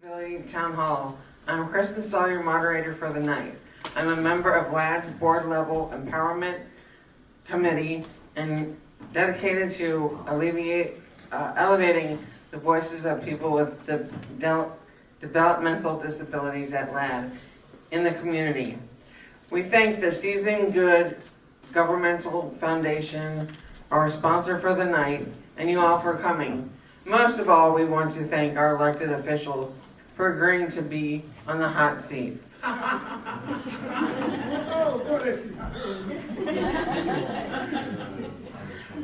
Disability Town Hall. I'm Kristen Saw, your moderator for the night. I'm a member of LADD's board level empowerment committee and dedicated to elevating the voices of people with developmental disabilities at LADD in the community. We thank the Season Good Governmental Foundation, our sponsor for the night, and you all for coming. Most of all, we want to thank our elected officials for agreeing to be on the hot seat.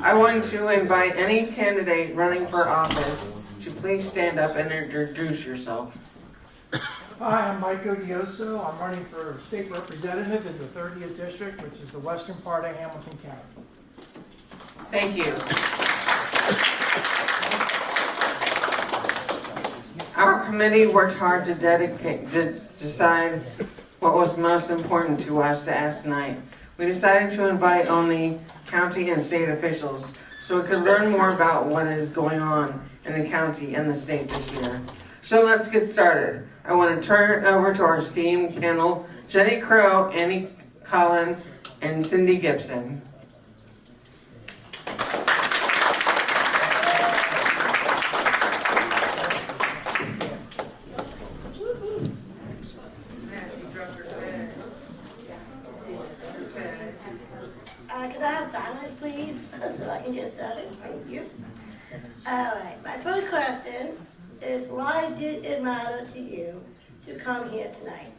I want to invite any candidate running for office to please stand up and introduce yourself. Hi, I'm Mike Odioso. I'm running for state representative in the 30th district, which is the western part of Hamilton County. Thank you. Our committee worked hard to decide what was most important to us to ask tonight. We decided to invite only county and state officials so we could learn more about what is going on in the county and the state this year. So let's get started. I want to turn it over to our esteemed panel, Jenny Crow, Annie Collin, and Cindy Gibson. Could I have silence, please, so I can get started? Thank you. All right, my first question is, why did it matter to you to come here tonight?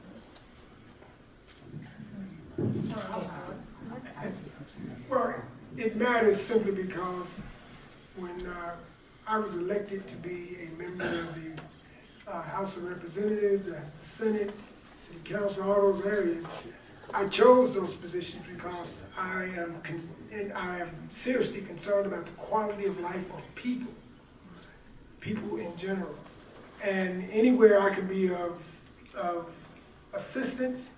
Well, it matters simply because when I was elected to be a member of the House of Representatives, the Senate, City Council, all those areas, I chose those positions because I am seriously concerned about the quality of life of people in general. And anywhere I can be of assistance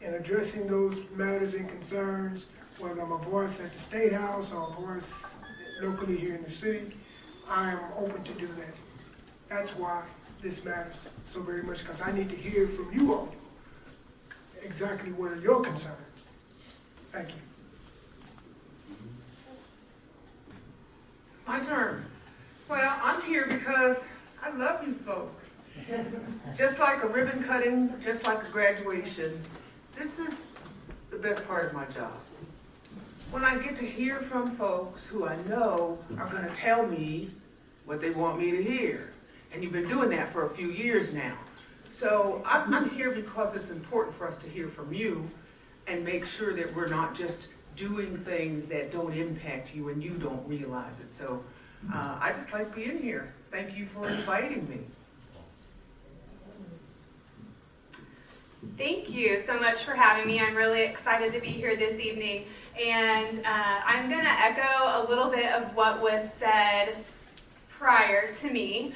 in addressing those matters and concerns, whether I'm a voice at the State House or a voice locally here in the city, I am open to do that. That's why this matters so very much, because I need to hear from you all exactly what are your concerns. Thank you. My turn. Well, I'm here because I love you folks. Just like a ribbon cutting, just like a graduation, this is the best part of my job. When I get to hear from folks who I know are going to tell me what they want me to hear. And you've been doing that for a few years now. So I'm here because it's important for us to hear from you and make sure that we're not just doing things that don't impact you and you don't realize it. So I just like being here. Thank you for inviting me. Thank you so much for having me. I'm really excited to be here this evening. And I'm going to echo a little bit of what was said prior to me.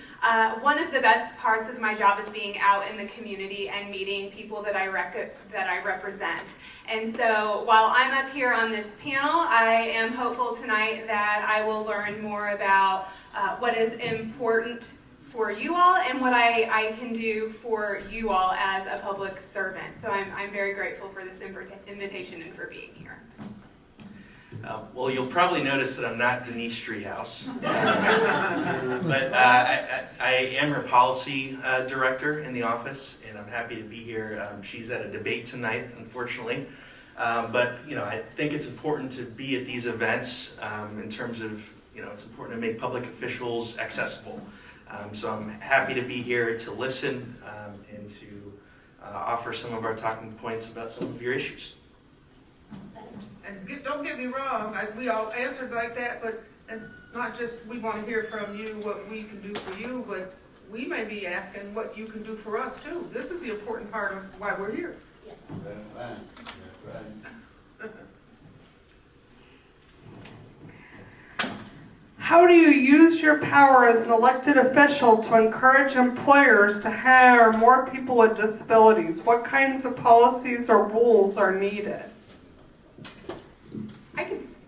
One of the best parts of my job is being out in the community and meeting people that I represent. And so while I'm up here on this panel, I am hopeful tonight that I will learn more about what is important for you all and what I can do for you all as a public servant. So I'm very grateful for this invitation and for being here. Well, you'll probably notice that I'm not Denise Driehaus, but I am her policy director in the office, and I'm happy to be here. She's at a debate tonight, unfortunately, but I think it's important to be at these events in terms of it's important to make public officials accessible. So I'm happy to be here to listen and to offer some of our talking points about some of your issues. And don't get me wrong, we all answered like that, but and not just we want to hear from you what we can do for you, but we may be asking what you can do for us too. This is the important part of why we're here. Yeah. That's right. How do you use your power as an elected official to encourage employers to hire more people with disabilities? What kinds of policies or rules are needed? Is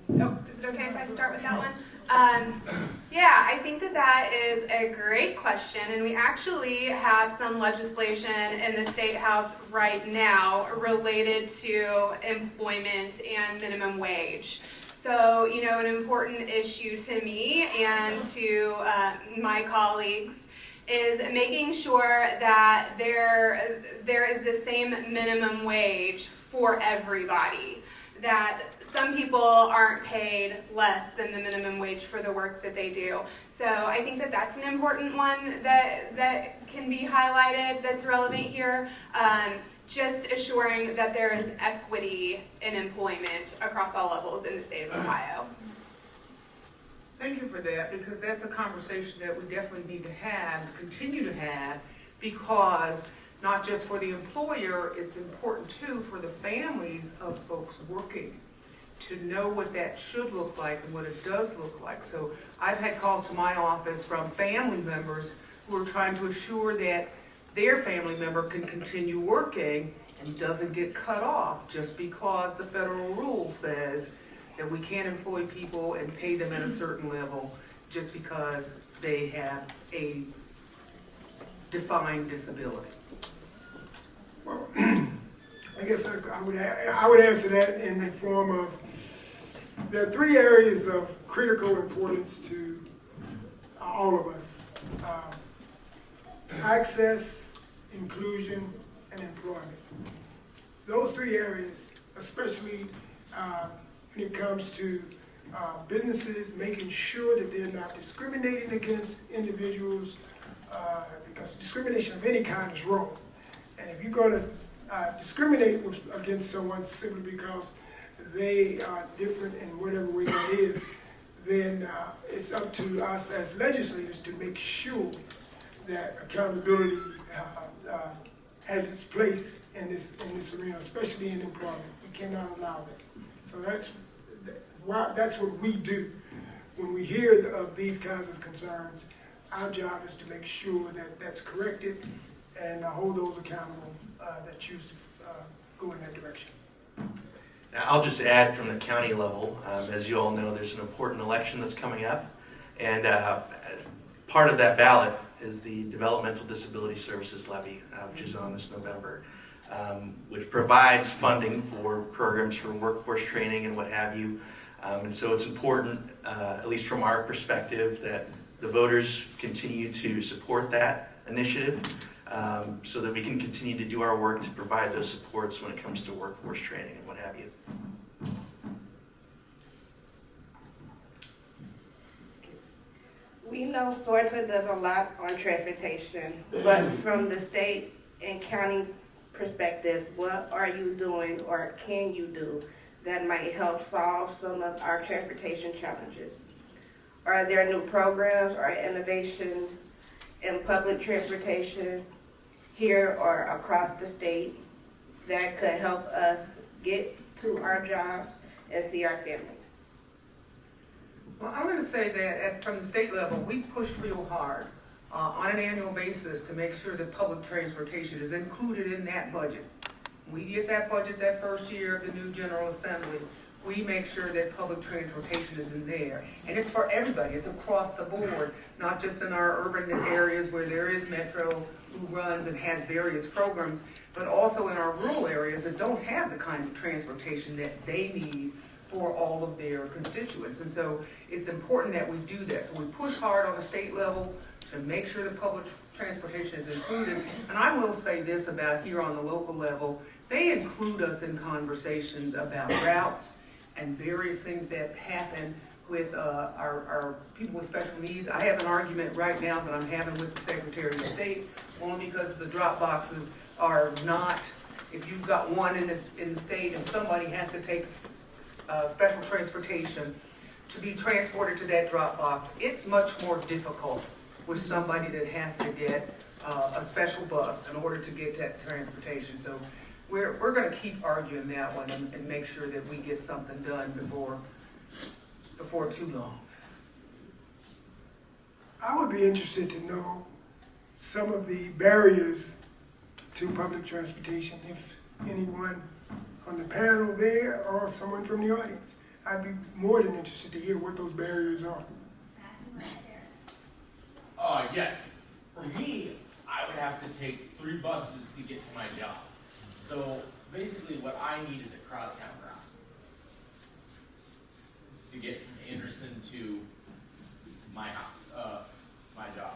it okay if I start with that one? Yeah, I think that that is a great question, and we actually have some legislation in the State House right now related to employment and minimum wage. So, you know, an important issue to me and to my colleagues is making sure that there is the same minimum wage for everybody. That some people aren't paid less than the minimum wage for the work that they do. So I think that that's an important one that can be highlighted that's relevant here. Just assuring that there is equity in employment across all levels in the state of Ohio. Thank you for that, because that's a conversation that we definitely need to have, continue to have, because not just for the employer, it's important too for the families of folks working to know what that should look like and what it does look like. So I've had calls to my office from family members who are trying to assure that their family member can continue working and doesn't get cut off just because the federal rule says that we can't employ people and pay them at a certain level just because they have a defined disability. Well, I guess I would answer that in the form of, there are three areas of critical importance to all of us. Access, inclusion, and employment. Those three areas, especially when it comes to businesses, making sure that they're not discriminating against individuals, because discrimination of any kind is wrong. And if you're going to discriminate against someone simply because they are different in whatever way that is, then it's up to us as legislators to make sure that accountability has its place in this arena, especially in employment. We cannot allow that. So that's what we do. When we hear of these kinds of concerns, our job is to make sure that that's corrected and hold those accountable that choose to go in that direction. Now, I'll just add from the county level, as you all know, there's an important election that's coming up, and part of that ballot is the Developmental Disability Services Levy, which is on this November, which provides funding for programs for workforce training and what have you. And so it's important, at least from our perspective, that the voters continue to support that initiative so that we can continue to do our work to provide those supports when it comes to workforce training and what have you. We know SORTA does a lot on transportation, but from the state and county perspective, what are you doing or can you do that might help solve some of our transportation challenges? Are there new programs or innovations in public transportation here or across the state that could help us get to our jobs and see our families? Well, I'm going to say that from the state level, we pushed real hard on an annual basis to make sure that public transportation is included in that budget. We get that budget that first year of the new General Assembly. We make sure that public transportation is in there. And it's for everybody. It's across the board, not just in our urban areas where there is Metro who runs and has various programs, but also in our rural areas that don't have the kind of transportation that they need for all of their constituents. And so it's important that we do that. So we push hard on the state level to make sure that public transportation is included. And I will say this about here on the local level, they include us in conversations about routes and various things that happen with our people with special needs. I have an argument right now that I'm having with the Secretary of State, only because the drop boxes are not, if you've got one in the state and somebody has to take special transportation to be transported to that drop box, it's much more difficult with somebody that has to get a special bus in order to get that transportation. So we're going to keep arguing that one and make sure that we get something done before too long. I would be interested to know some of the barriers to public transportation, if anyone on the panel there or someone from the audience. I'd be more than interested to hear what those barriers are. Yes. For me, I would have to take 3 buses to get to my job. So basically what I need is a crosstown route to get from Anderson to my house, my job.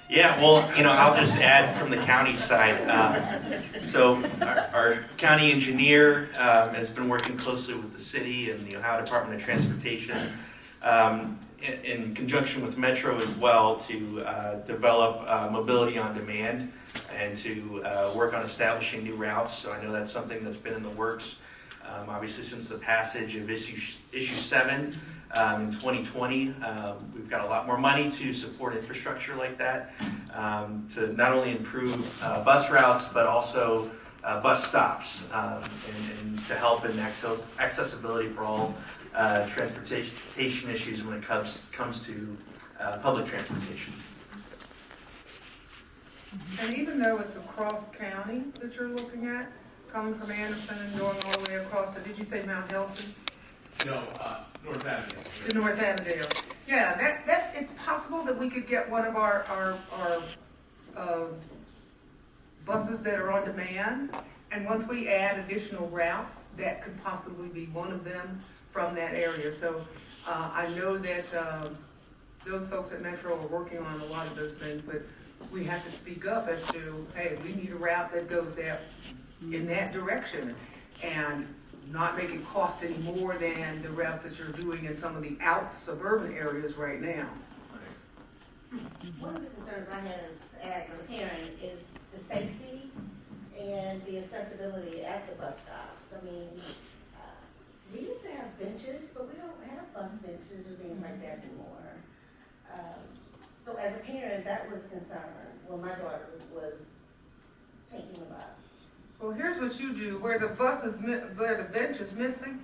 Yeah, well, I'll just add from the county side. So our county engineer has been working closely with the city and the Ohio Department of Transportation in conjunction with Metro as well to develop mobility on demand and to work on establishing new routes. So I know that's something that's been in the works, obviously since the passage of issue 7 in 2020. We've got a lot more money to support infrastructure like that, to not only improve bus routes, but also bus stops, and to help in accessibility for all transportation issues when it comes to public transportation. And even though it's across county that you're looking at, coming from Anderson and going all the way across to, did you say Mount Healthy? No, North Avenue. To North Avondale. Yeah, that it's possible that we could get one of our buses that are on demand, and once we add additional routes, that could possibly be one of them from that area. So I know that those folks at Metro are working on a lot of those things, but we have to speak up as to, hey, we need a route that goes there in that direction, and not make it cost any more than the routes that you're doing in some of the out suburban areas right now. One of the concerns I have as a parent is the safety and the accessibility at the bus stops. I mean, we used to have benches, but we don't have bus benches or things like that anymore. So as a parent, that was a concern when my daughter was taking the bus. Well, here's what you do, where the bench is missing,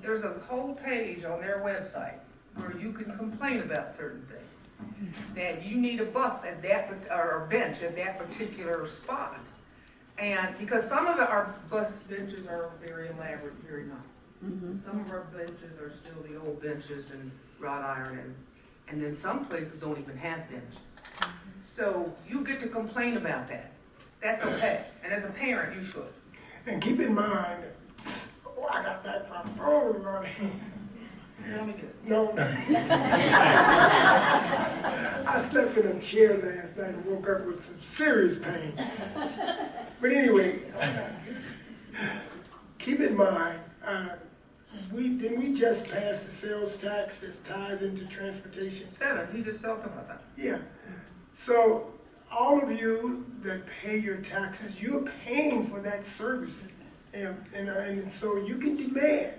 there's a whole page on their website where you can complain about certain things. That you need a bus at that, or a bench at that particular spot. And because some of our bus benches are very elaborate, very nice. Some of our benches are still the old benches and wrought iron, and then some places don't even have benches. So you get to complain about that. That's okay, and as a parent, you should. And keep in mind, I got that problem. Oh, Lord. Let me get it. No. I slept in a chair last night and woke up with some serious pain. But anyway, keep in mind, didn't we just pass the sales tax that ties into transportation? 7, you just talked about that. Yeah. So all of you that pay your taxes, you're paying for that service. And so you can demand.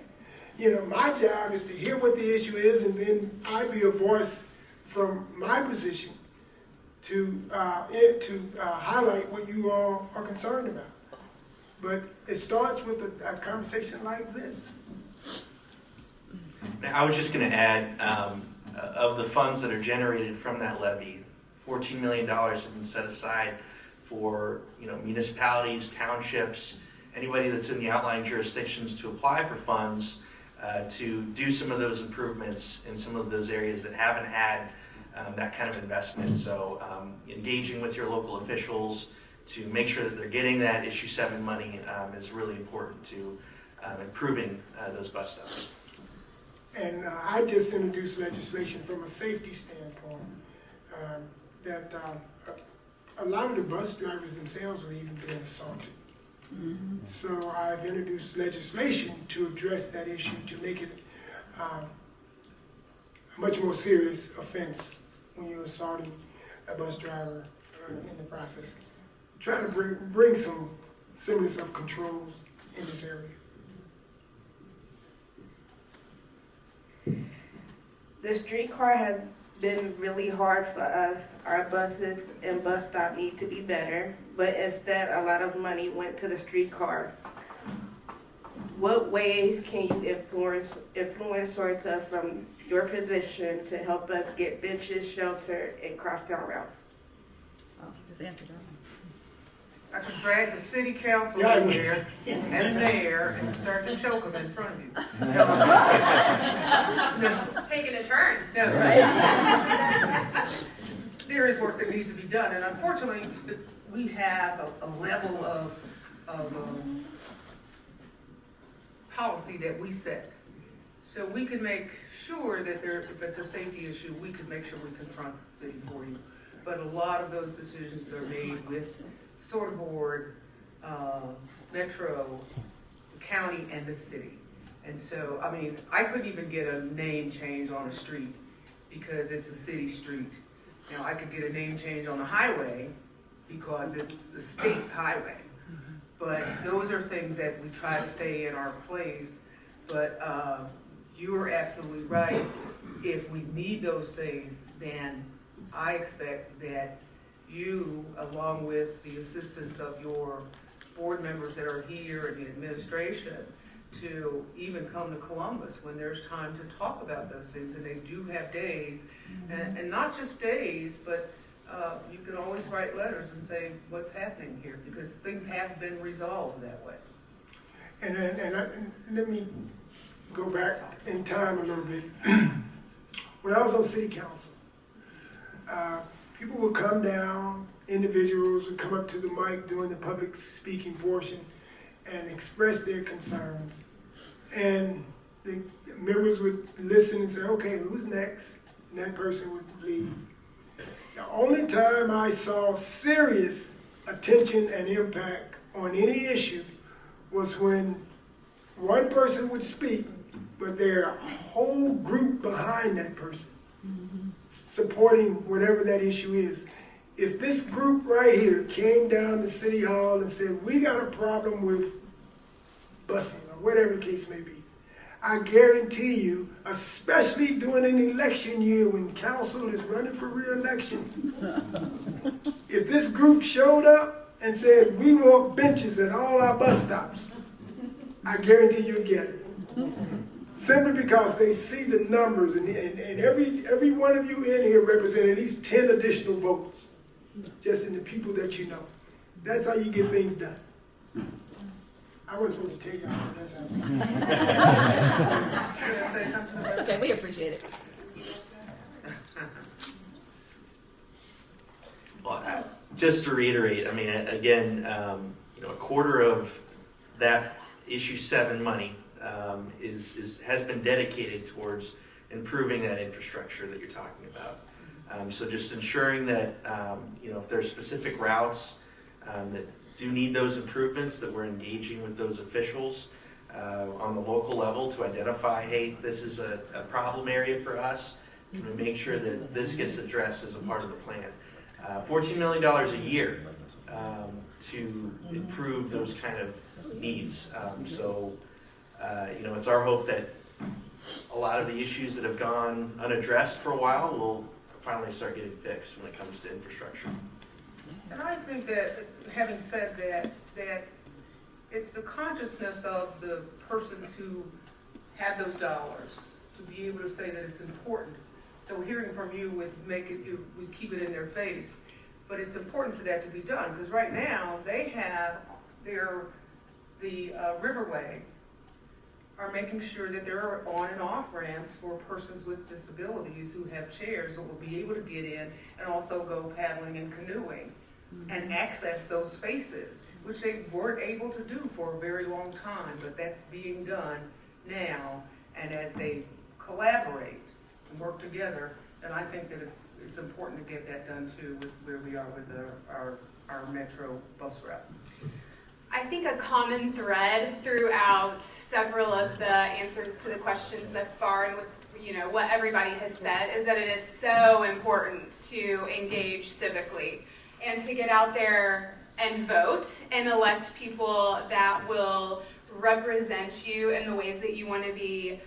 My job is to hear what the issue is, and then I be a voice from my position to highlight what you all are concerned about. But it starts with a conversation like this. Now, I was just going to add, of the funds that are generated from that levy, $14 million have been set aside for municipalities, townships, anybody that's in the outlying jurisdictions to apply for funds to do some of those improvements in some of those areas that haven't had that kind of investment. So engaging with your local officials to make sure that they're getting that issue 7 money is really important to improving those bus stops. And I just introduced legislation from a safety standpoint that a lot of the bus drivers themselves were even being assaulted. So I've introduced legislation to address that issue, to make it a much more serious offense when you're assaulting a bus driver in the process. Try to bring some semblance of controls in this area. The streetcar has been really hard for us. Our buses and bus stop need to be better, but instead a lot of money went to the streetcar. What ways can you influence sort of from your position to help us get benches, shelter, and crosstown routes? Oh, just answer that. I could drag the city council in there and the mayor and start to choke them in front of you. It's taking a turn. No. There is work that needs to be done, and unfortunately, we have a level of policy that we set. So we can make sure that if it's a safety issue, we can make sure we confront the city for you. But a lot of those decisions are made with SOAR board, Metro, the county, and the city. And so, I mean, I couldn't even get a name change on a street because it's a city street. Now, I could get a name change on a highway because it's a state highway. But those are things that we try to stay in our place. But you are absolutely right. If we need those things, then I expect that you, along with the assistance of your board members that are here and the administration, to even come to Columbus when there's time to talk about those things. And they do have days, and not just days, but you can always write letters and say what's happening here, because things have been resolved that way. And let me go back in time a little bit. When I was on city council, people would come down, individuals would come up to the mic during the public speaking portion and express their concerns. And the members would listen and say, okay, who's next? And that person would leave. The only time I saw serious attention and impact on any issue was when one person would speak, but there are a whole group behind that person, supporting whatever that issue is. If this group right here came down to City Hall and said, we got a problem with busing, or whatever the case may be, I guarantee you, especially during an election year when council is running for re-election, if this group showed up and said, we want benches at all our bus stops, I guarantee you'll get it. Simply because they see the numbers, and every one of you in here represent at least 10 additional votes, just in the people that you know. That's how you get things done. I wasn't supposed to tell y'all, but that's how That's okay, we appreciate it. Well, just to reiterate, I mean, again, a quarter of that issue 7 money has been dedicated towards improving that infrastructure that you're talking about. So just ensuring that, if there's specific routes that do need those improvements, that we're engaging with those officials on the local level to identify, hey, this is a problem area for us, and we make sure that this gets addressed as a part of the plan. $14 million a year to improve those kind of needs. It's our hope that a lot of the issues that have gone unaddressed for a while will finally start getting fixed when it comes to infrastructure. And I think that, having said that it's the consciousness of the persons who have those dollars to be able to say that it's important. So hearing from you would keep it in their face. But it's important for that to be done, because right now they have the Riverway are making sure that there are on and off ramps for persons with disabilities who have chairs that will be able to get in and also go paddling and canoeing and access those spaces, which they weren't able to do for a very long time, but that's being done now. And as they collaborate and work together, then I think that it's important to get that done too, with where we are with our metro bus routes. I think a common thread throughout several of the answers to the questions thus far, and with what everybody has said, is that it is so important to engage civically and to get out there and vote and elect people that will represent you in the ways that you want to be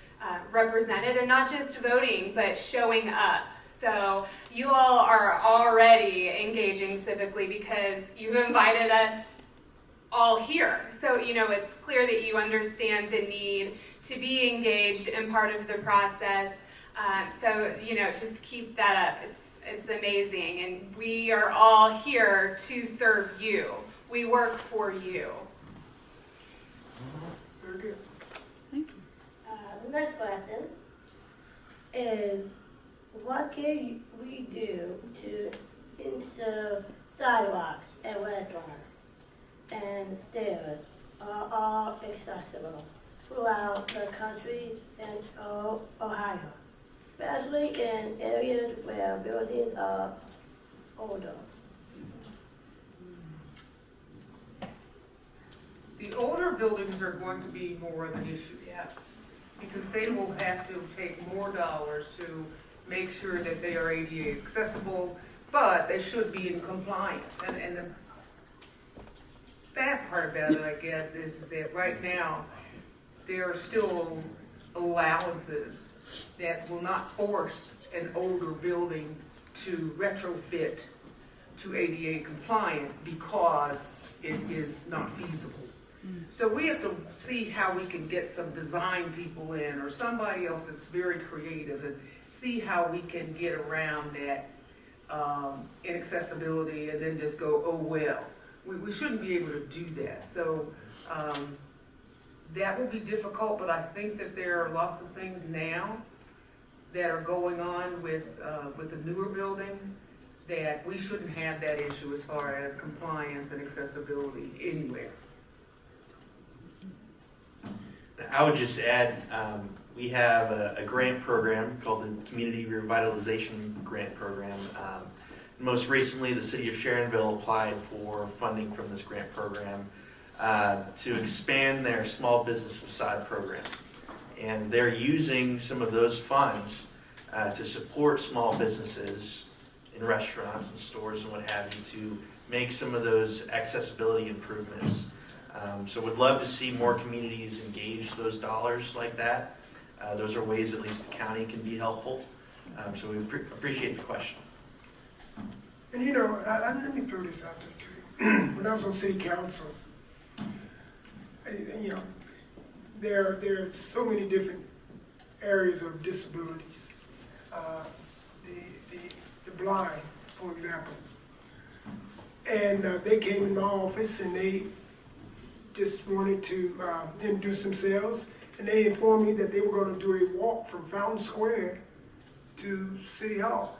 represented, and not just voting, but showing up. So you all are already engaging civically because you've invited us all here. So, it's clear that you understand the need to be engaged and part of the process. Just keep that up. It's amazing. And we are all here to serve you. We work for you. Very good. The next question. is what can we do to ensure sidewalks and restaurants and stairs are all accessible throughout the country and Ohio, especially in areas where buildings are older. The older buildings are going to be more of an issue, because they will have to take more dollars to make sure that they are ADA accessible, but they should be in compliance. And the bad part about it, I guess, is that right now, there are still allowances that will not force an older building to retrofit to ADA compliant because it is not feasible. So we have to see how we can get some design people in or somebody else that's very creative and see how we can get around that inaccessibility and then just go, oh well. We shouldn't be able to do that. So that will be difficult, but I think that there are lots of things now that are going on with the newer buildings that we shouldn't have that issue as far as compliance and accessibility anywhere. I would just add, we have a grant program called the Community Revitalization Grant Program. Most recently, the city of Sharonville applied for funding from this grant program to expand their small business facade program. And they're using some of those funds to support small businesses in restaurants and stores and what have you to make some of those accessibility improvements. So would love to see more communities engage those dollars like that. Those are ways at least the county can be helpful. So we appreciate the question. And you know, let me throw this out there too. When I was on city council, you know, there are so many different areas of disabilities. The blind, for example. And they came in my office and they just wanted to introduce themselves, and they informed me that they were going to do a walk from Fountain Square to City Hall.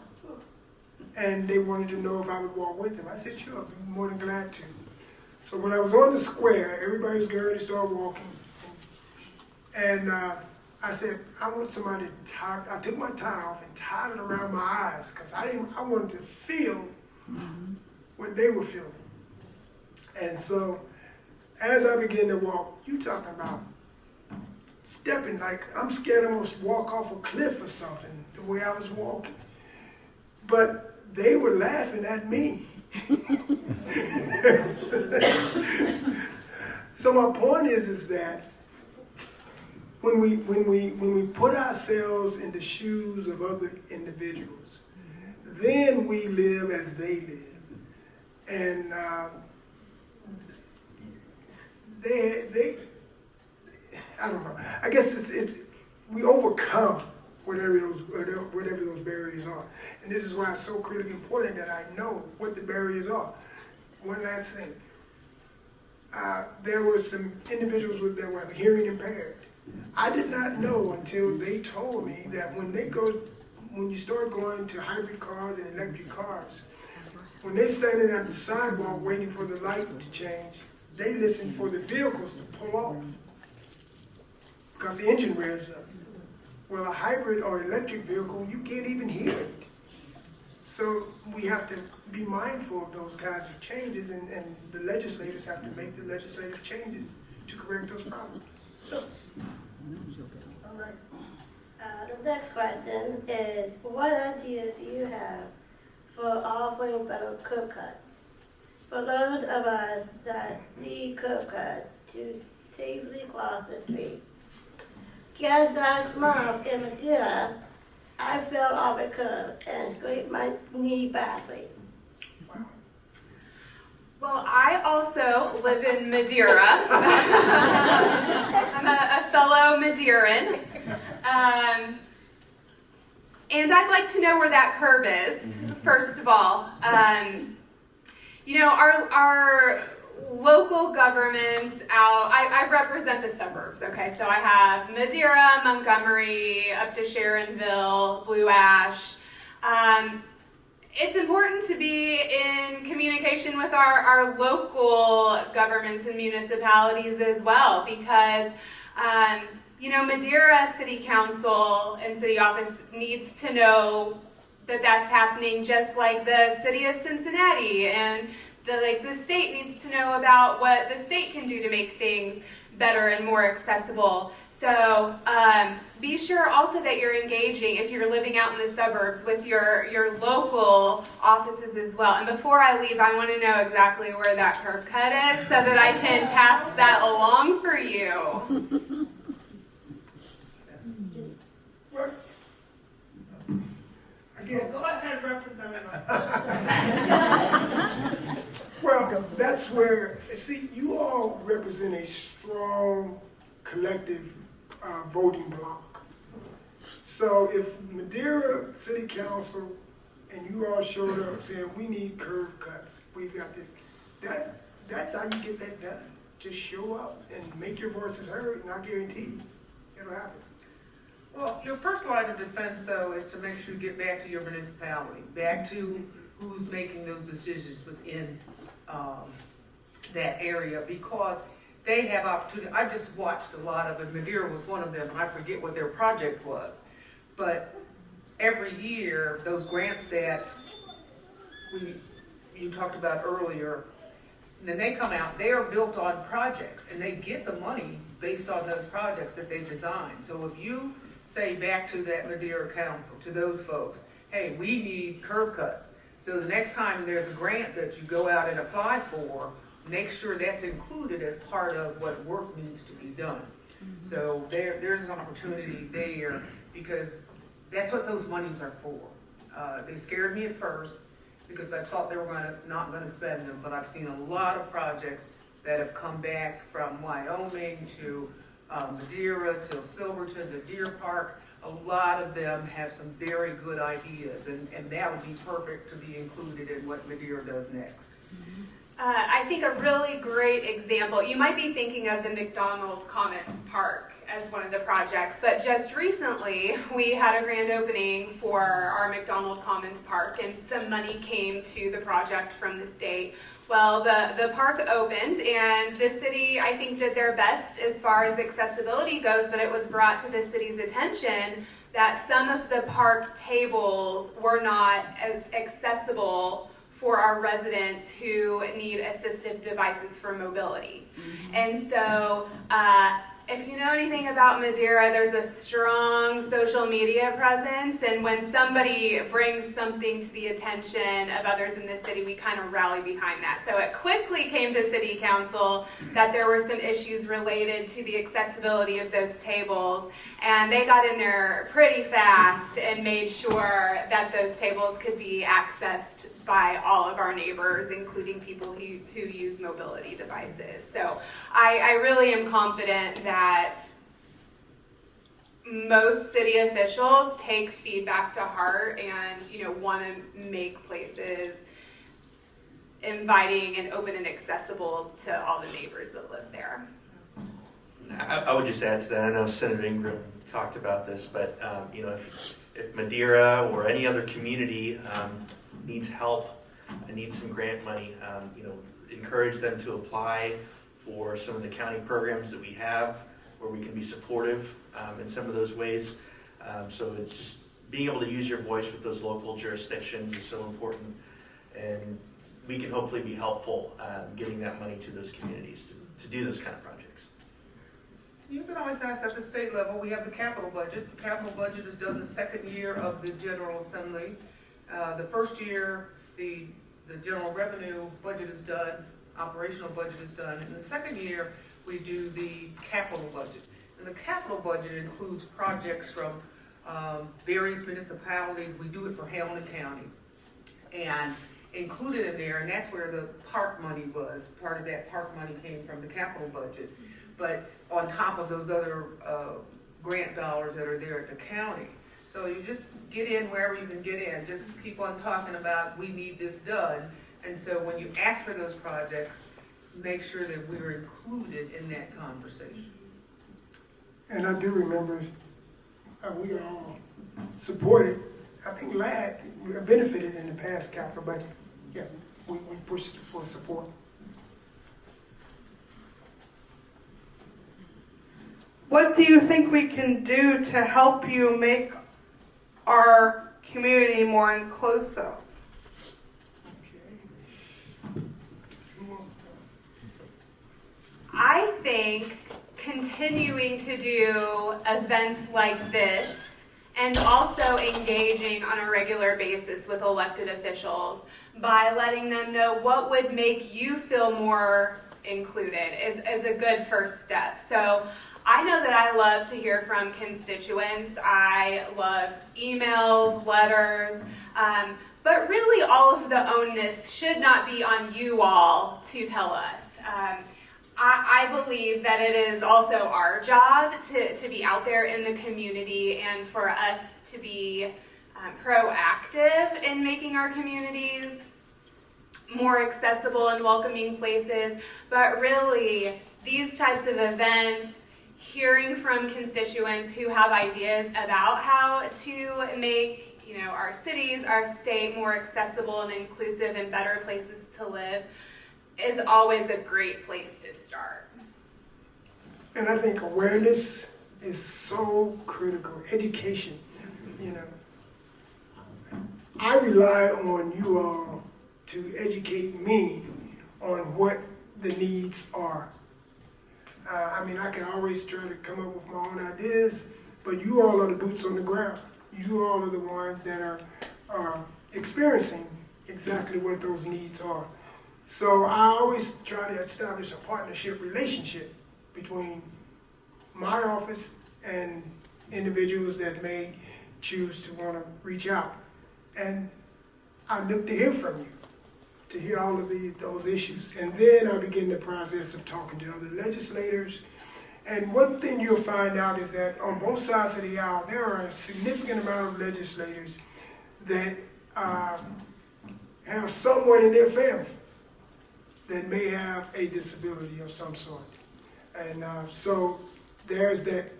And they wanted to know if I would walk with them. I said, sure, I'd be more than glad to. So when I was on the square, everybody was getting ready to start walking. And I said, I want somebody to tie, I took my tie off and tied it around my eyes because I wanted to feel what they were feeling. And so as I began to walk, you talking about stepping like I'm scared I almost walk off a cliff or something, the way I was walking. But they were laughing at me. So my point is that when we put ourselves in the shoes of other individuals, then we live as they live. And they I don't know. I guess it's we overcome whatever those barriers are. And this is why it's so critically important that I know what the barriers are. One last thing. There were some individuals that were hearing impaired. I did not know until they told me that when you start going to hybrid cars and electric cars, when they're standing at the sidewalk waiting for the light to change, they listen for the vehicles to pull off because the engine revs up. Well, a hybrid or electric vehicle, you can't even hear it. So we have to be mindful of those kinds of changes, and the legislators have to make the legislative changes to correct those problems. All right. The next question is, what ideas do you have for offering better curb cuts? For those of us that need curb cuts to safely cross the street. Just last month in Madeira, I fell off a curb and scraped my knee badly. Well, I also live in Madeira. I'm a fellow Madeiran. And I'd like to know where that curb is, first of all. You know, our local governments out, I represent the suburbs, okay? So I have Madeira, Montgomery, up to Sharonville, Blue Ash. It's important to be in communication with our local governments and municipalities as well, because Madeira City Council and City Office needs to know that that's happening, just like the City of Cincinnati, and the state needs to know about what the state can do to make things better and more accessible. So be sure also that you're engaging, if you're living out in the suburbs, with your local offices as well. And before I leave, I want to know exactly where that curb cut is so that I can pass that along for you. Again, Go ahead, Representative. well, that's where, see, you all represent a strong collective voting bloc. So if Madeira City Council and you all showed up saying, we need curb cuts, we got this, that's how you get that done. Just show up and make your voices heard, and I guarantee it'll happen. Well, your first line of defense, though, is to make sure you get back to your municipality, back to who's making those decisions within that area, because they have opportunity. I just watched a lot of it. Madeira was one of them, and I forget what their project was. But every year, those grants that you talked about earlier, then they come out, they are built on projects, and they get the money based on those projects that they design. So if you say back to that Madeira Council, to those folks, hey, we need curb cuts. So the next time there's a grant that you go out and apply for, make sure that's included as part of what work needs to be done. So there's an opportunity there, because that's what those monies are for. They scared me at first because I thought they were not going to spend them, but I've seen a lot of projects that have come back from Wyoming to Madeira to Silverton to Deer Park. A lot of them have some very good ideas, and that would be perfect to be included in what Madeira does next. I think a really great example, you might be thinking of the McDonald Commons Park as one of the projects, but just recently we had a grand opening for our McDonald Commons Park, and some money came to the project from the state. Well, the park opened, and the city, I think, did their best as far as accessibility goes, but it was brought to the city's attention that some of the park tables were not as accessible for our residents who need assistive devices for mobility. And so, if you know anything about Madeira, there's a strong social media presence, and when somebody brings something to the attention of others in the city, we kind of rally behind that. So it quickly came to City Council that there were some issues related to the accessibility of those tables, and they got in there pretty fast and made sure that those tables could be accessed by all of our neighbors, including people who use mobility devices. So I really am confident that most city officials take feedback to heart and want to make places inviting and open and accessible to all the neighbors that live there. I would just add to that. I know Senator Ingram talked about this, but if Madeira or any other community needs help and needs some grant money, encourage them to apply for some of the county programs that we have, where we can be supportive in some of those ways. So it's just being able to use your voice with those local jurisdictions is so important, and we can hopefully be helpful getting that money to those communities to do those kind of projects. You can always ask at the state level. We have the capital budget. The capital budget is done the second year of the General Assembly. The first year, the general revenue budget is done, operational budget is done. In the second year, we do the capital budget. And the capital budget includes projects from various municipalities. We do it for Hamilton County. And included in there, and that's where the park money was. Part of that park money came from the capital budget. But on top of those other grant dollars that are there at the county. So you just get in wherever you can get in. Just keep on talking about, we need this done. And so when you ask for those projects, make sure that we're included in that conversation. And I do remember, we all supported, I think LADD benefited in the past capital budget. Yeah, we pushed for support. What do you think we can do to help you make our community more inclusive? I think continuing to do events like this and also engaging on a regular basis with elected officials by letting them know what would make you feel more included is a good first step. So I know that I love to hear from constituents. I love emails, letters, but really all of the onus should not be on you all to tell us. I believe that it is also our job to be out there in the community and for us to be proactive in making our communities more accessible and welcoming places. But really, these types of events, hearing from constituents who have ideas about how to make, our cities, our state more accessible and inclusive and better places to live is always a great place to start. And I think awareness is so critical. Education, I rely on you all to educate me on what the needs are. I can always try to come up with my own ideas, but you all are the boots on the ground. You all are the ones that are experiencing exactly what those needs are. So I always try to establish a partnership relationship between my office and individuals that may choose to want to reach out. And I look to hear from you, to hear all of those issues. And then I begin the process of talking to other legislators. And one thing you'll find out is that on both sides of the aisle, there are a significant amount of legislators that have someone in their family that may have a disability of some sort. And so there's that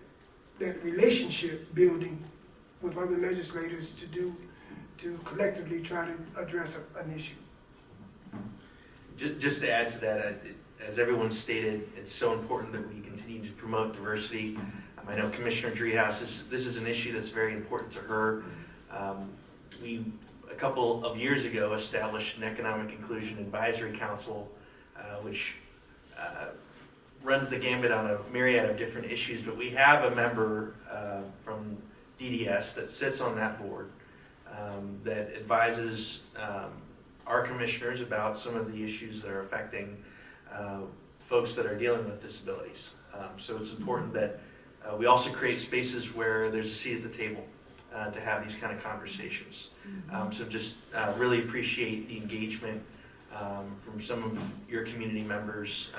relationship building with other legislators to collectively try to address an issue. Just to add to that, as everyone stated, it's so important that we continue to promote diversity. I know Commissioner Driehaus, this is an issue that's very important to her. We, a couple of years ago, established an Economic Inclusion Advisory Council, which runs the gambit on a myriad of different issues, but we have a member from DDS that sits on that board that advises our commissioners about some of the issues that are affecting folks that are dealing with disabilities. So it's important that we also create spaces where there's a seat at the table to have these kind of conversations. So just really appreciate the engagement from some of your community members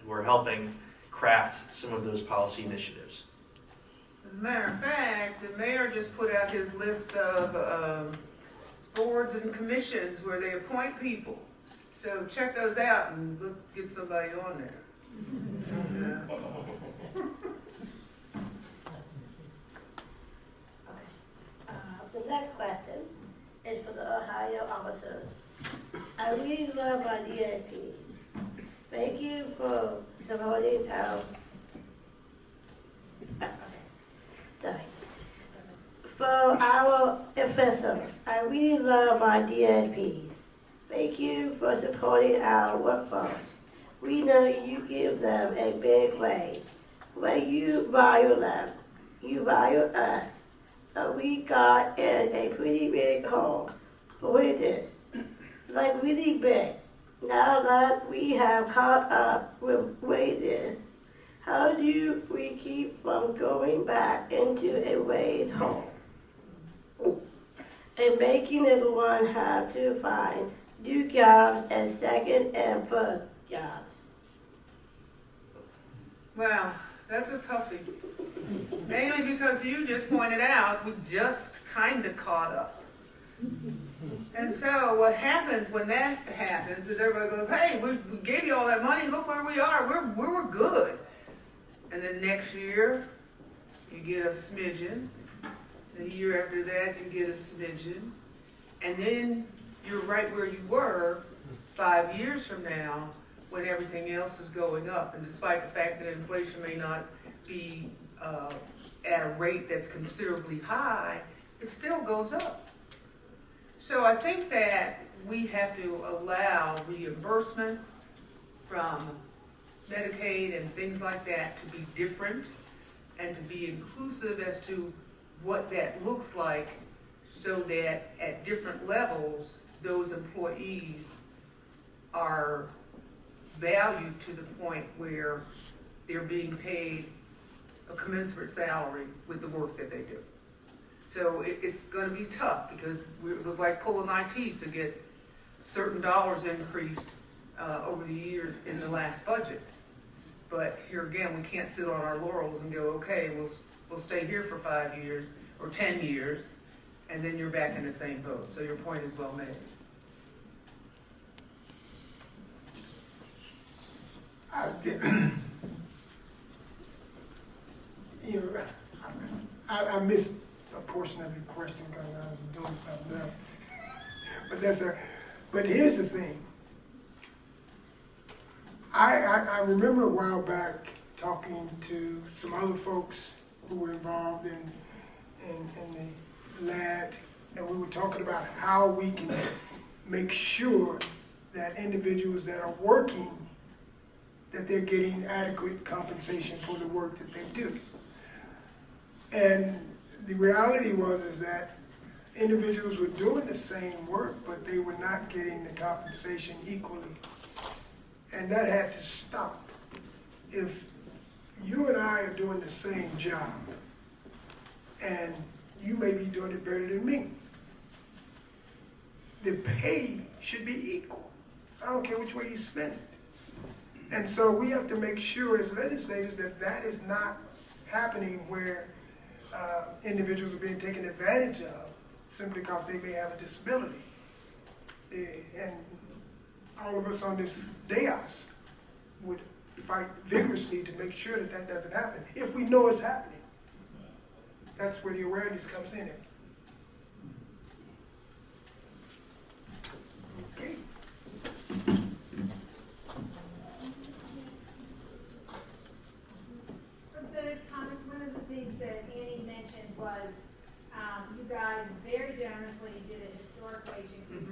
who are helping craft some of those policy initiatives. As a matter of fact, the mayor just put out his list of boards and commissions where they appoint people. So check those out and let's get somebody on there. The next question is for the Ohio officers. I really love my DAP. Thank you for supporting our, sorry. For our officers, I really love my DNPs. Thank you for supporting our workforce. We know you give them a big raise. When you value them, you value us. We got in a pretty big hole for wages, like really big. Now that we have caught up with wages, how do we keep from going back into a wage hole and making everyone have to find new jobs and second and third jobs? Well, that's a toughie. Mainly because you just pointed out we just kind of caught up. And so what happens when that happens is everybody goes, hey, we gave you all that money, look where we are, we're good. And then next year, you get a smidgen. The year after that, you get a smidgen. And then you're right where you were 5 years from now when everything else is going up. And despite the fact that inflation may not be at a rate that's considerably high, it still goes up. So I think that we have to allow reimbursements from Medicaid and things like that to be different and to be inclusive as to what that looks like, so that at different levels, those employees are valued to the point where they're being paid a commensurate salary with the work that they do. So it's going to be tough, because it was like pulling my teeth to get certain dollars increased over the years in the last budget. But here again, we can't sit on our laurels and go, okay, we'll stay here for 5 years or 10 years, and then you're back in the same boat. So your point is well made. I missed a portion of your question because I was doing something else. But here's the thing. I remember a while back talking to some other folks who were involved in the LADD, and we were talking about how we can make sure that individuals that are working, that they're getting adequate compensation for the work that they do. And the reality is that individuals were doing the same work, but they were not getting the compensation equally. And that had to stop. If you and I are doing the same job, and you may be doing it better than me, the pay should be equal. I don't care which way you spend it. And so we have to make sure as legislators that that is not happening, where individuals are being taken advantage of simply because they may have a disability. And all of us on this dais would fight vigorously to make sure that that doesn't happen, if we know it's happening. That's where the awareness comes in. Okay. Representative Thomas, one of the things that Annie mentioned was you guys very generously did a historic wage increase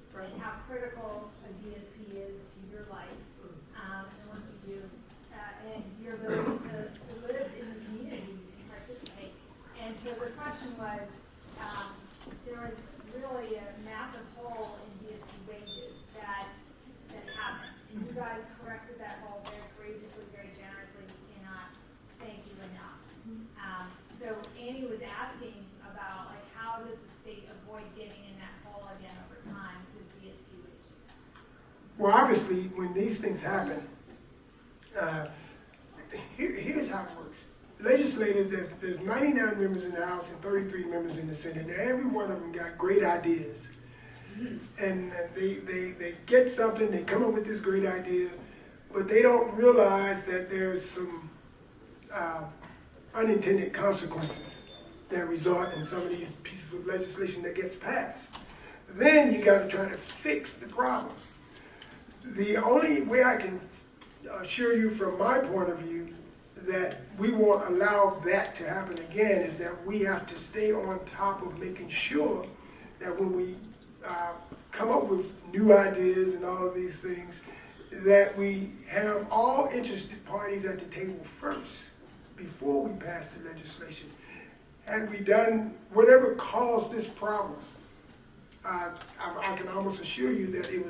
for DSPs, and how critical a DSP is to your life and what you do, and your ability to live in the community and participate. And so the question was, there was really a massive hole in DSP wages that happened. And you guys corrected that hole very courageously, very generously. We cannot thank you enough. So Annie was asking about, like, how does the state avoid getting in that hole again over time with DSP wages? Well, obviously, when these things happen, here's how it works. Legislators, there's 99 members in the House and 33 members in the Senate, and every one of them got great ideas. And they get something, they come up with this great idea, but they don't realize that there's some unintended consequences that result in some of these pieces of legislation that gets passed. Then you got to try to fix the problem. The only way I can assure you from my point of view that we won't allow that to happen again is that we have to stay on top of making sure that when we come up with new ideas and all of these things, that we have all interested parties at the table first before we pass the legislation. Had we done whatever caused this problem, I can almost assure you that it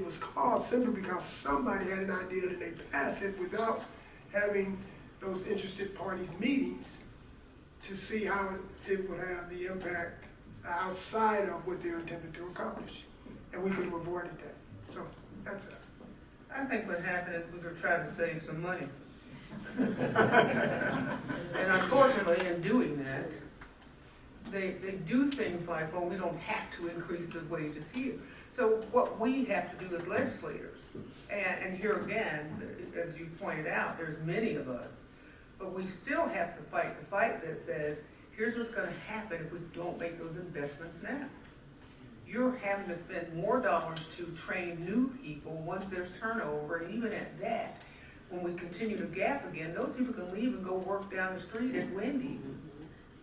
was caused simply because somebody had an idea and they passed it without having those interested parties meetings to see how it would have the impact outside of what they're intended to accomplish. And we could have avoided that. So that's it. I think what happened is we were trying to save some money. And unfortunately, in doing that, they do things like, well, we don't have to increase the wages here. So what we have to do as legislators, and here again, as you pointed out, there's many of us, but we still have to fight the fight that says, here's what's gonna happen if we don't make those investments now. You're having to spend more dollars to train new people once there's turnover, and even at that, when we continue to gap again, those people can leave and go work down the street at Wendy's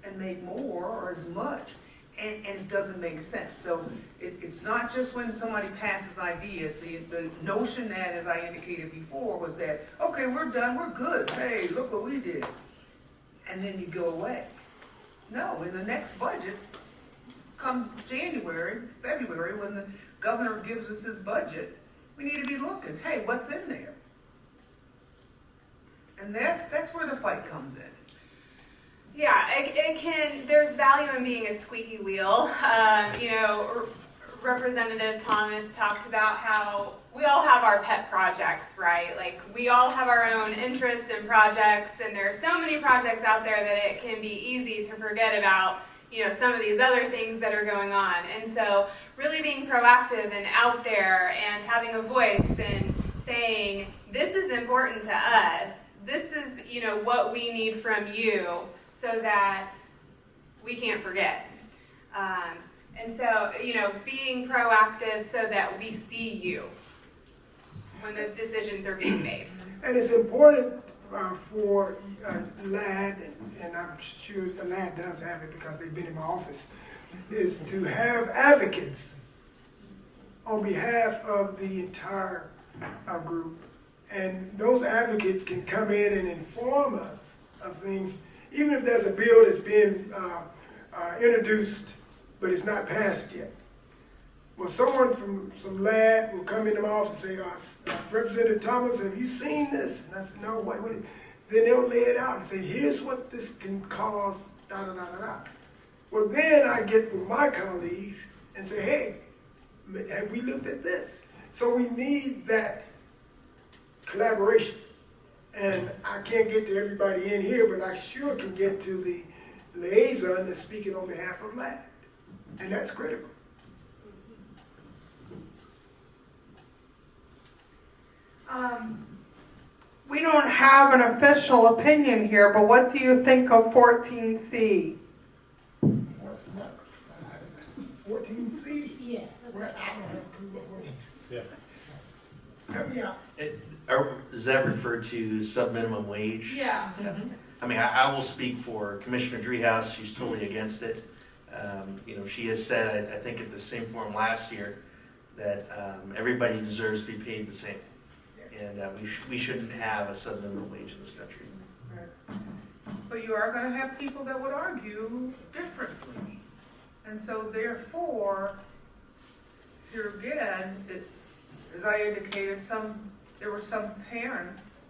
and make more or as much, and it doesn't make sense. So it's not just when somebody passes ideas. The notion that, as I indicated before, was that, okay, we're done, we're good, hey, look what we did, and then you go away. No, in the next budget, come January, February, when the governor gives us his budget, we need to be looking, hey, what's in there? And that's where the fight comes in. Yeah, it can, there's value in being a squeaky wheel. You know, Representative Thomas talked about how we all have our pet projects, right? Like, we all have our own interests and projects, and there are so many projects out there that it can be easy to forget about, you know, some of these other things that are going on. And so really being proactive and out there and having a voice and saying, this is important to us. This is, you know, what we need from you so that we can't forget. And so, you know, being proactive so that we see you when those decisions are being made. And it's important for LADD, and I'm sure the LADD does have it because they've been in my office, is to have advocates on behalf of the entire group. And those advocates can come in and inform us of things, even if there's a bill that's being introduced, but it's not passed yet. Well, someone from some LADD will come into my office and say, Representative Thomas, have you seen this? And I said, no, what? Then they'll lay it out and say, here's what this can cause, da da da da da. Well, then I get with my colleagues and say, hey, have we looked at this? So we need that collaboration. And I can't get to everybody in here, but I sure can get to the liaison that's speaking on behalf of LADD. And that's critical. We don't have an official opinion here, but what do you think of 14C? What's that? 14C? Yeah. Well, I don't have a clue what 14C. Yeah. Help me out. Does that refer to sub-minimum wage? Yeah. I mean, I will speak for Commissioner Driehaus. She's totally against it. You know, she has said, I think at the same forum last year, that everybody deserves to be paid the same. And we shouldn't have a sub-minimum wage in this country. Right. But you are going to have people that would argue differently. And so therefore, here again, as I indicated, there were some parents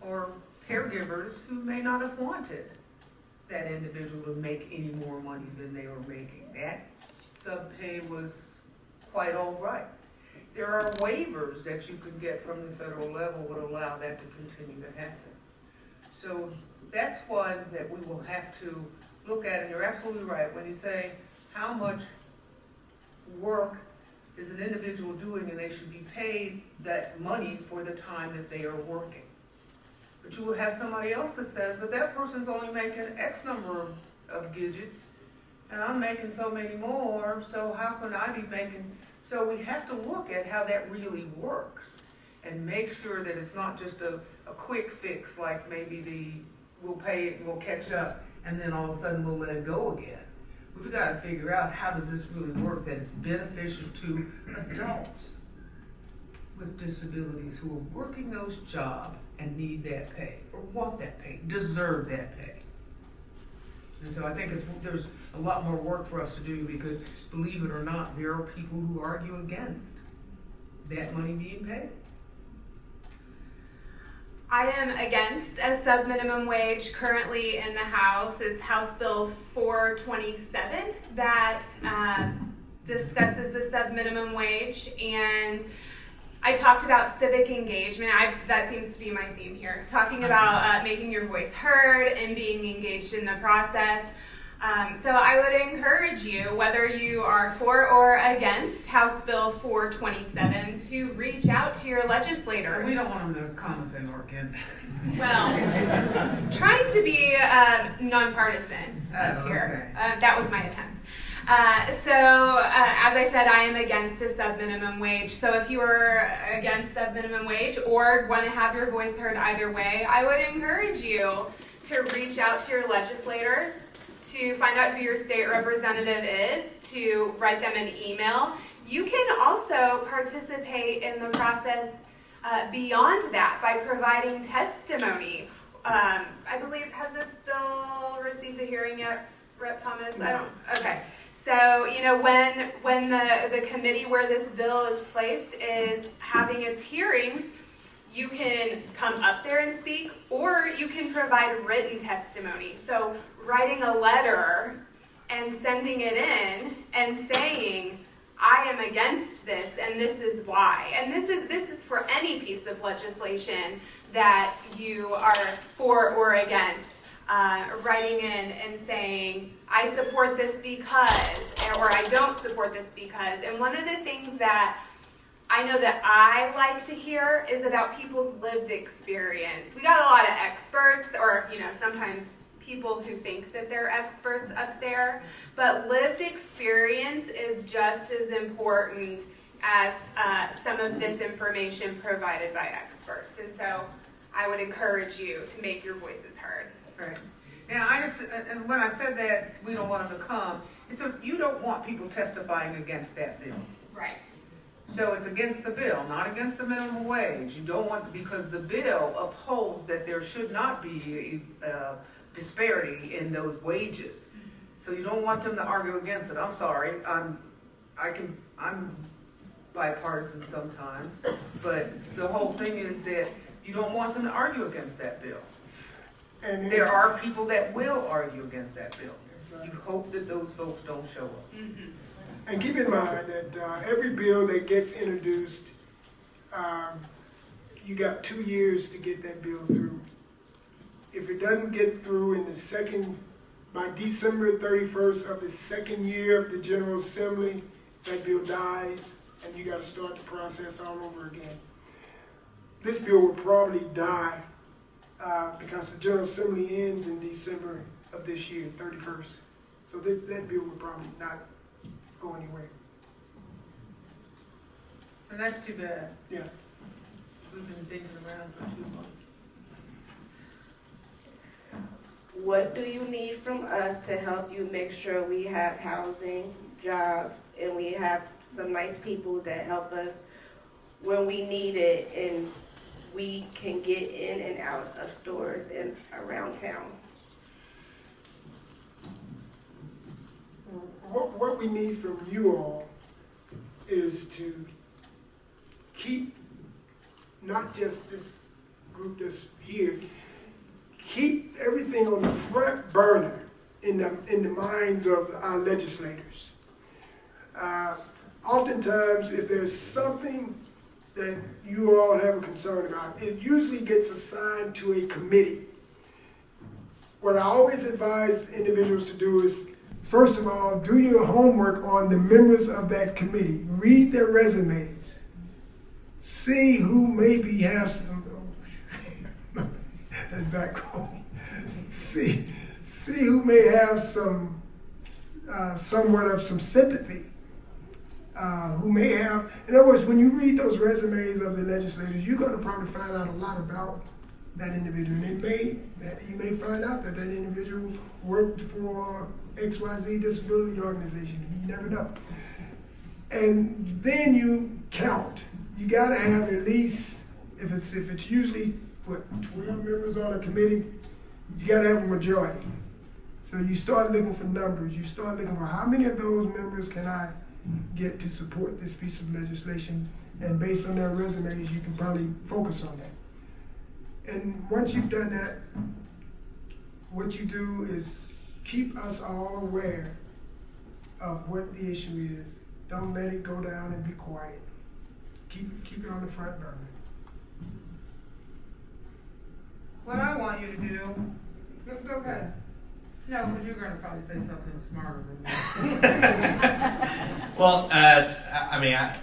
or caregivers who may not have wanted that individual to make any more money than they were making. That sub-pay was quite all right. There are waivers that you can get from the federal level would allow that to continue to happen. So that's one that we will have to look at, and you're absolutely right when you say how much work is an individual doing, and they should be paid that money for the time that they are working. But you will have somebody else that says, but that person's only making X number of digits, and I'm making so many more, so how can I be making? So we have to look at how that really works and make sure that it's not just a quick fix, like maybe we'll pay it and we'll catch up, and then all of a sudden we'll let it go again. We've got to figure out how does this really work that it's beneficial to adults with disabilities who are working those jobs and need that pay, or want that pay, deserve that pay. And so I think there's a lot more work for us to do, because believe it or not, there are people who argue against that money being paid. I am against a sub-minimum wage currently in the House. It's House Bill 427 that discusses the sub-minimum wage, and I talked about civic engagement. That seems to be my theme here, talking about making your voice heard and being engaged in the process. So I would encourage you, whether you are for or against House Bill 427, to reach out to your legislators. We don't want them to come if they're against. Well, trying to be nonpartisan here. That was my attempt. As I said, I am against a sub-minimum wage. So if you are against sub-minimum wage or want to have your voice heard either way, I would encourage you to reach out to your legislators, to find out who your state representative is, to write them an email. You can also participate in the process beyond that by providing testimony. I believe, has this bill received a hearing yet, Rep. Thomas? I don't, okay. So, you know, when the committee where this bill is placed is having its hearings, you can come up there and speak, or you can provide written testimony. So writing a letter and sending it in and saying, I am against this and this is why. And this is for any piece of legislation that you are for or against. Writing in and saying, I support this because, or I don't support this because. And one of the things that I know that I like to hear is about people's lived experience. We got a lot of experts, or sometimes people who think that they're experts up there, but lived experience is just as important as some of this information provided by experts. And so I would encourage you to make your voices heard. Right. Now, and when I said that we don't want them to come, so you don't want people testifying against that bill. Right. So it's against the bill, not against the minimum wage. You don't want, because the bill upholds that there should not be a disparity in those wages. So you don't want them to argue against it. I'm sorry, I'm bipartisan sometimes, but the whole thing is that you don't want them to argue against that bill. And there are people that will argue against that bill. You hope that those folks don't show up. Mm-hmm. And keep in mind that every bill that gets introduced, you got 2 years to get that bill through. If it doesn't get through by December 31st of the second year of the General Assembly, that bill dies and you gotta start the process all over again. This bill will probably die because the General Assembly ends in December of this year, 31st. So that bill will probably not go anywhere. And that's too bad. Yeah. We've been thinking around for 2 months. What do you need from us to help you make sure we have housing, jobs, and we have some nice people that help us when we need it and we can get in and out of stores and around town? What we need from you all is to keep not just this group that's here, keep everything on the front burner in the minds of our legislators. Oftentimes, if there's something that you all have a concern about, it usually gets assigned to a committee. What I always advise individuals to do is, first of all, do your homework on the members of that committee. Read their resumes. See who maybe have some, back home. See who may have some, somewhat of some sympathy. Who may have, in other words, when you read those resumes of the legislators, you're going to probably find out a lot about that individual. And you may find out that individual worked for XYZ disability organization. You never know. And then you count. You got to have at least, if it's usually 12 members on a committee, you got to have a majority. So you start looking for numbers. You start looking for how many of those members can I get to support this piece of legislation, and based on their resumes, you can probably focus on that. And once you've done that, what you do is keep us all aware of what the issue is. Don't let it go down and be quiet. Keep it on the front burner. What I want you to do, go ahead. No, but you're gonna probably say something smarter than that. Well,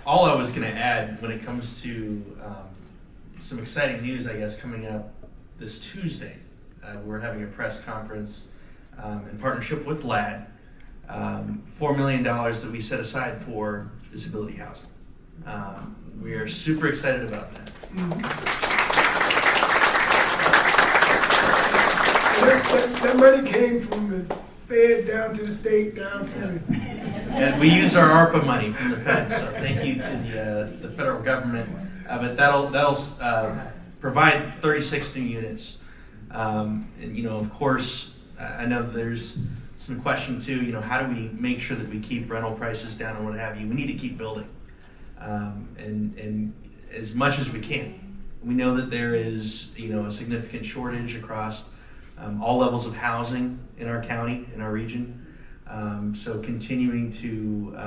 all I was going to add when it comes to some exciting news, I guess, coming up this Tuesday, we're having a press conference in partnership with LADD, $4 million that we set aside for disability housing. We are super excited about that. That money came from the feds down to the state, down to the... And we used our ARPA money from the feds, so thank you to the federal government. But that'll provide 36 new units. And of course, I know there's some question too. How do we make sure that we keep rental prices down and what have you? We need to keep building, and as much as we can. We know that there is a significant shortage across all levels of housing in our county, in our region. So continuing to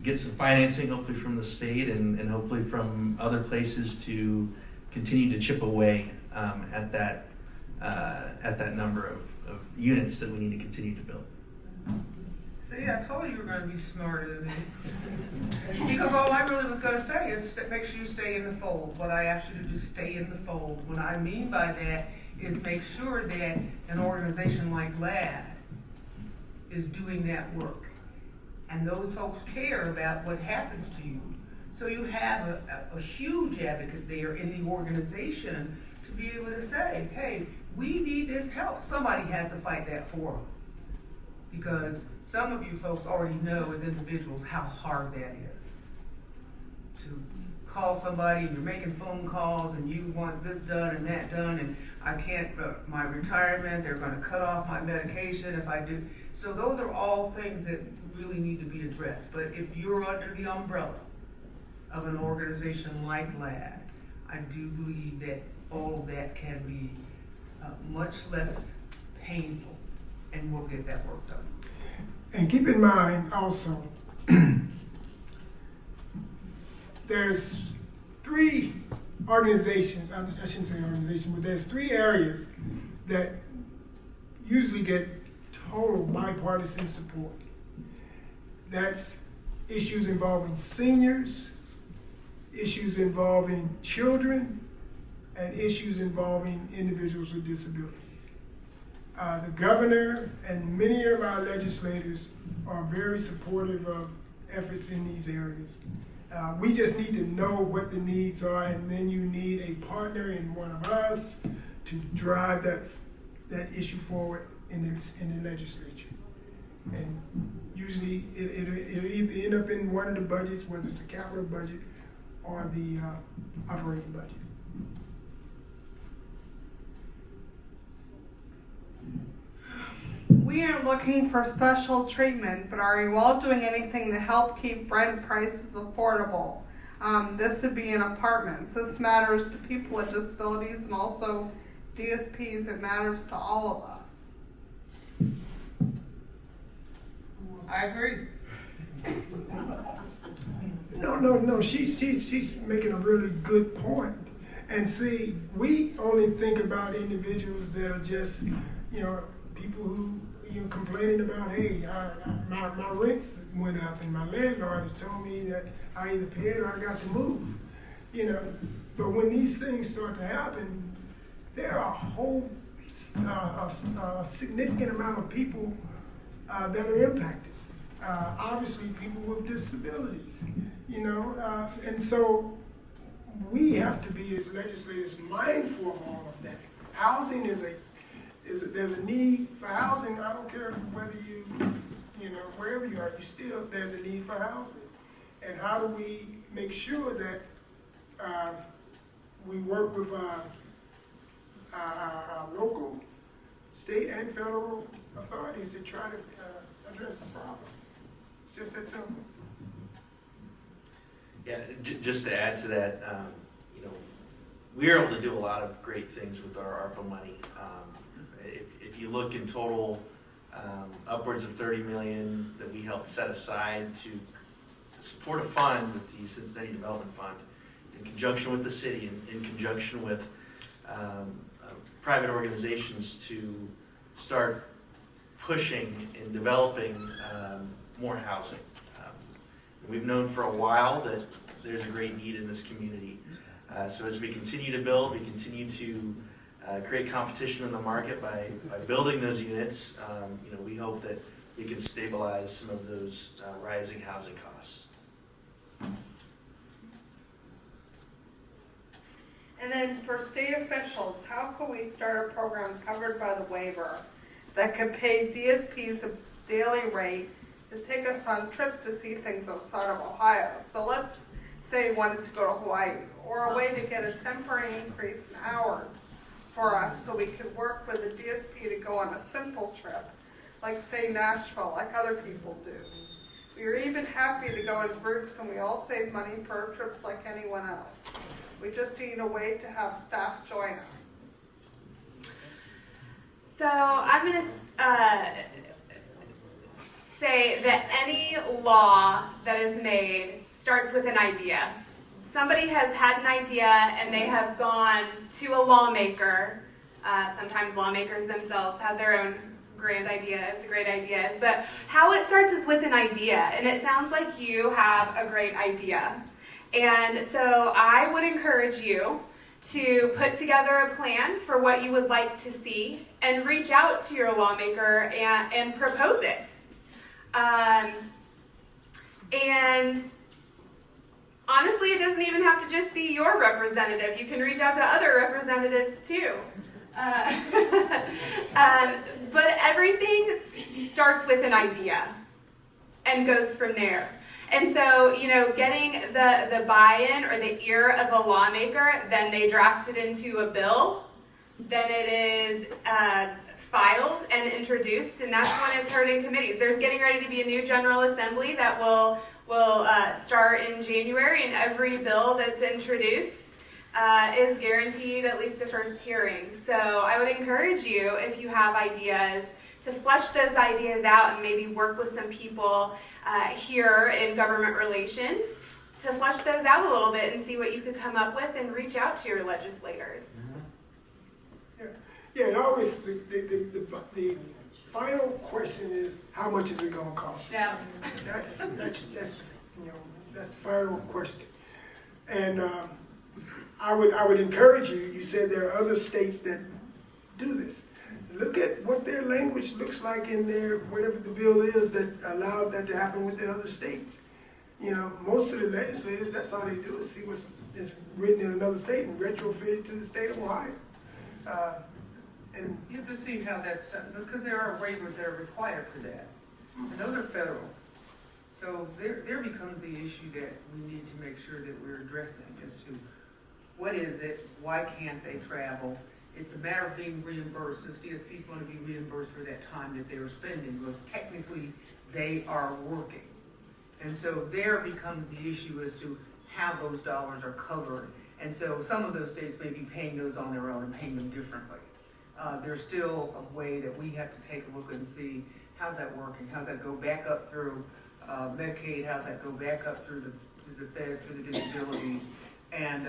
get some financing, hopefully from the state and hopefully from other places, to continue to chip away at that number of units that we need to continue to build. See, I told you were gonna be smarter than me. Because all I really was gonna say is make sure you stay in the fold. What I asked you to do, stay in the fold. What I mean by that is make sure that an organization like LADD is doing that work. And those folks care about what happens to you. So you have a huge advocate there in the organization to be able to say, hey, we need this help. Somebody has to fight that for us. Because some of you folks already know as individuals how hard that is. To call somebody and you're making phone calls and you want this done and that done, and I can't, my retirement, they're gonna cut off my medication if I do. So those are all things that really need to be addressed. But if you're under the umbrella of an organization like LADD, I do believe that all of that can be much less painful, and we'll get that work done. And keep in mind also, there's three organizations, I shouldn't say organization, but there's three areas that usually get total bipartisan support. That's issues involving seniors, issues involving children, and issues involving individuals with disabilities. The governor and many of our legislators are very supportive of efforts in these areas. We just need to know what the needs are, and then you need a partner in one of us to drive that issue forward in the legislature. And usually it'll either end up in one of the budgets, whether it's the capital budget or the operating budget. We are looking for special treatment, but are you all doing anything to help keep rent prices affordable? This would be in apartments. This matters to people with disabilities and also DSPs. It matters to all of us. I agree. No, she's making a really good point. And see, we only think about individuals that are just, people who, complaining about, hey, my rents went up and my landlord has told me that I either pay it or I got to move. But when these things start to happen, there are a whole significant amount of people that are impacted. Obviously, people with disabilities, and so we have to be, as legislators, mindful of all of that. Housing there's a need for housing. I don't care whether wherever you are, there's a need for housing. And how do we make sure that we work with our local, state, and federal authorities to try to address the problem? It's just that simple. Yeah, just to add to that, we are able to do a lot of great things with our ARPA money. If you look in total, upwards of $30 million that we helped set aside to support a fund with the Cincinnati Development Fund, in conjunction with the city, in conjunction with private organizations to start pushing and developing more housing. We've known for a while that there's a great need in this community. So as we continue to build, we continue to create competition in the market by building those units. We hope that we can stabilize some of those rising housing costs. And then for state officials, how can we start a program covered by the waiver that could pay DSPs a daily rate to take us on trips to see things outside of Ohio? So let's say you wanted to go to Hawaii, or a way to get a temporary increase in hours for us so we could work with the DSP to go on a simple trip, like say Nashville, like other people do. We are even happy to go in groups, and we all save money for our trips like anyone else. We just need a way to have staff join us. So I'm going to say that any law that is made starts with an idea. Somebody has had an idea and they have gone to a lawmaker. Sometimes lawmakers themselves have their own great ideas, but how it starts is with an idea, and it sounds like you have a great idea. And so I would encourage you to put together a plan for what you would like to see and reach out to your lawmaker and propose it. And honestly, it doesn't even have to just be your representative. You can reach out to other representatives too. But everything starts with an idea and goes from there. And so, getting the buy-in or the ear of a lawmaker, then they draft it into a bill, then it is filed and introduced, and that's when it's heard in committees. There's getting ready to be a new General Assembly that will start in January, and every bill that's introduced is guaranteed at least a first hearing. So I would encourage you, if you have ideas, to flesh those ideas out and maybe work with some people here in government relations to flesh those out a little bit and see what you could come up with and reach out to your legislators. Yeah, it always, the final question is, how much is it gonna cost? Yeah. That's the final question. And I would encourage you, you said there are other states that do this. Look at what their language looks like in their, whatever the bill is that allowed that to happen with the other states. Most of the legislators, that's all they do is see what's written in another state and retrofit it to the state of Ohio. And You have to see how that's done, because there are waivers that are required for that, and those are federal. So there becomes the issue that we need to make sure that we're addressing as to what is it, why can't they travel? It's a matter of being reimbursed, since DSP's going to be reimbursed for that time that they were spending, because technically they are working. And so there becomes the issue as to how those dollars are covered. And so some of those states may be paying those on their own and paying them differently. There's still a way that we have to take a look and see, how's that working? How's that go back up through Medicaid? How's that go back up through the feds for the disabilities? And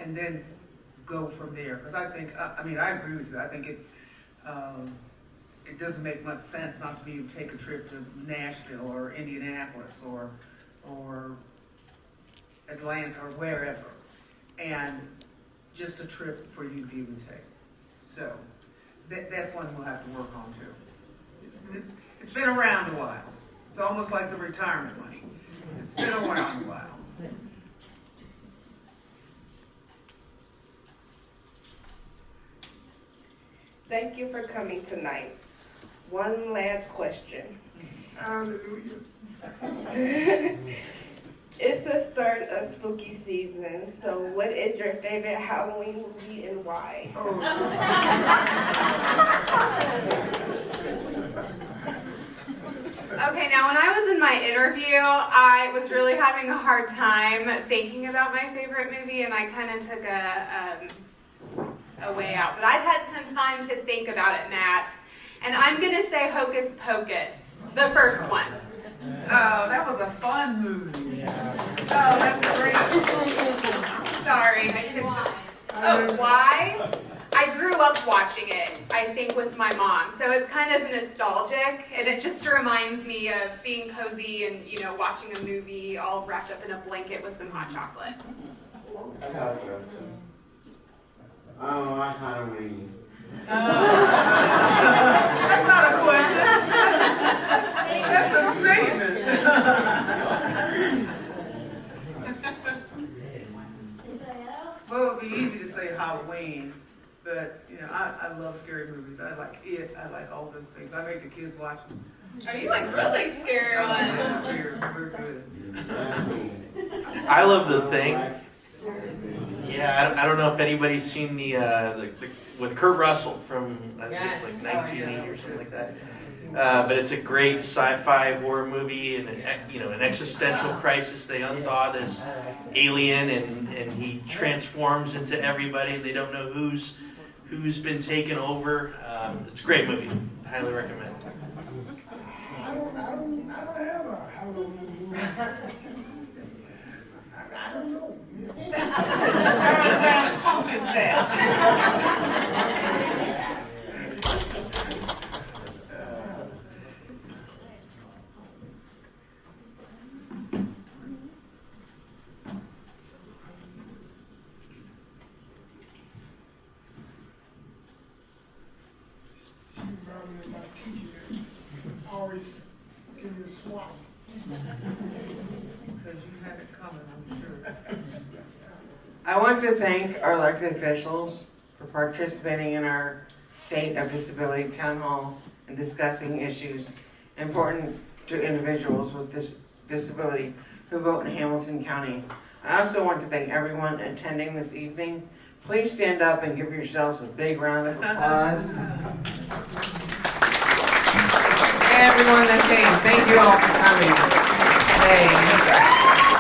then go from there. Because I think, I agree with you. I think it doesn't make much sense not to be able to take a trip to Nashville or Indianapolis or Atlanta or wherever, and just a trip for you to be able to take. So that's one we'll have to work on too. It's been around a while. It's almost like the retirement money. It's been around a while. Thank you for coming tonight. One last question. hallelujah. It's the start of spooky season, so what is your favorite Halloween movie and why? Okay, now when I was in my interview, I was really having a hard time thinking about my favorite movie, and I kind of took a way out. But I've had some time to think about it, Matt, and I'm going to say Hocus Pocus, the first one. Oh, that was a fun movie. Oh, that's great. Sorry, I took. Oh, why? I grew up watching it, I think, with my mom. So it's kind of nostalgic, and it just reminds me of being cozy and, watching a movie all wrapped up in a blanket with some hot chocolate. I got a question. I don't like Halloween. That's not a question. That's a statement. Well, it would be easy to say Halloween, but, I love scary movies. I like it. I like all those things. I make the kids watch them. Are you like really scary ones? We're good. I love The Thing. Yeah, I don't know if anybody's seen the with Kurt Russell from, I think it's like 1980 or something like that. But it's a great sci-fi horror movie, and an existential crisis. They unthaw this alien, and he transforms into everybody, and they don't know who's been taken over. It's a great movie. Highly recommend. I don't have a Halloween movie. I don't know. Pumpkin patch. She reminded me of my teacher. Always give me a swap. Because you had it coming, I'm sure. I want to thank our elected officials for participating in our State of Disability Town Hall and discussing issues important to individuals with disability who vote in Hamilton County. I also want to thank everyone attending this evening. Please stand up and give yourselves a big round of applause. Everyone that came, thank you all for coming. Hey.